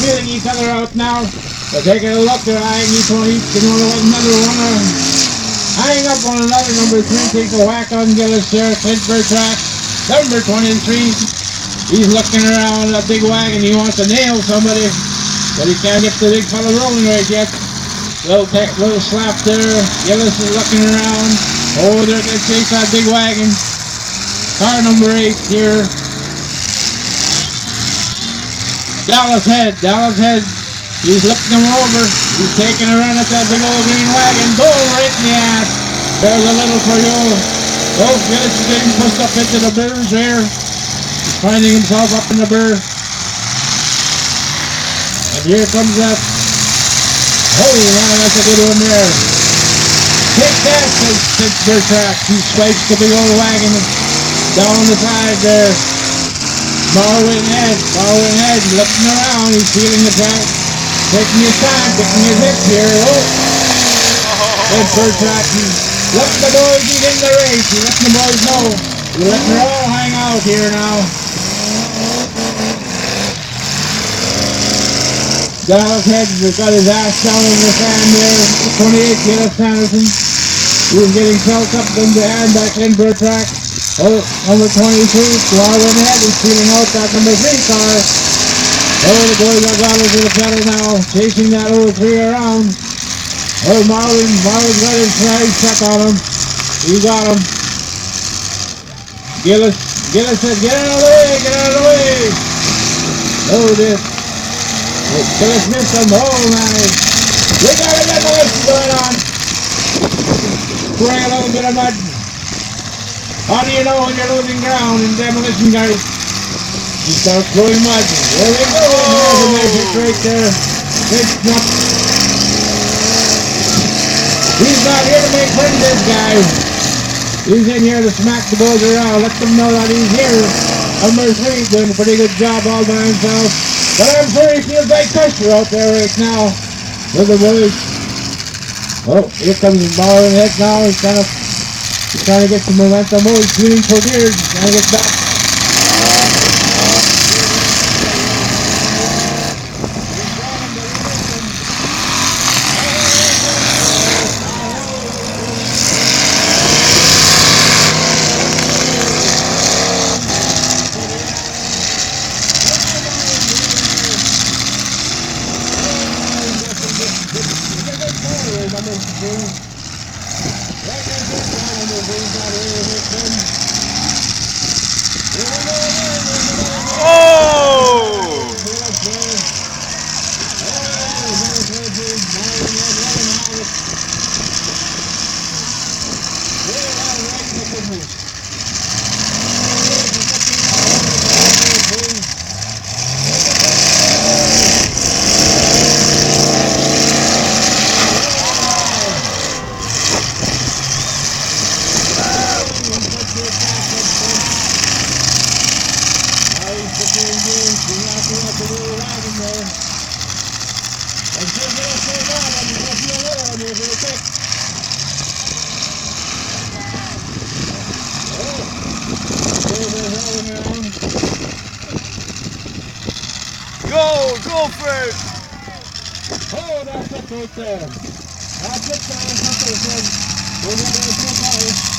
feeling each other out now. They're taking a look, they're eyeing each one, another one. Eyeing up on another. Number 3 takes a whack on Gillis there. Clint Bertrack, number 23. He's looking around that big wagon. He wants to nail somebody, but he can't get the big fella rolling right yet. Little slap there. Gillis is looking around. Oh, they're going to chase that big wagon. Car number 8 here. Dallas Head. He's looking him over. He's taking a run at that big old green wagon. Boom, right in the ass. There's a little for you. Oh, Gillis is getting pushed up into the burrs there. He's finding himself up in the burr. And here comes that. Holy man, that's a good one there. Take that, says Bertrack. He swipes the big old wagon down the side there. Marwin Head, looking around. He's feeling the track. Taking his time, picking his hips here. Oh! Says Bertrack. He's letting the boys get in the race. He's letting the boys know. He's letting them all hang out here now. Dallas Head has got his ass down in the sand there. 28, Gillis Sanderson. He was getting felt up in the hand by Clint Bertrack. Oh, number 22, Marwin Head is feeling out that number 3 car. Oh, the boys are got into the pedal now, chasing that old 3 around. Oh, Marwin's got his flag stuck on him. He got him. Gillis said, get out of the way. Oh, this. Gillis missed him. Oh, man. We got a demolition going on. Spraying a little bit of mud. How do you know when you're losing ground in demolition, guys? You start throwing mud. There we go. There's a magic right there. It's not. He's not here to make friends, this guy. He's in here to smack the boys around. Let them know that he's here. Number 3 doing a pretty good job all by himself. But I'm sure he feels like pressure out there right now. Look at the boys. Oh, here comes Marwin Head now. He's trying to get some momentum. Oh, he's shooting for gears. He's trying to get back. Go for it! Oh, that's it right there. That's it, guys. That's it. We're going to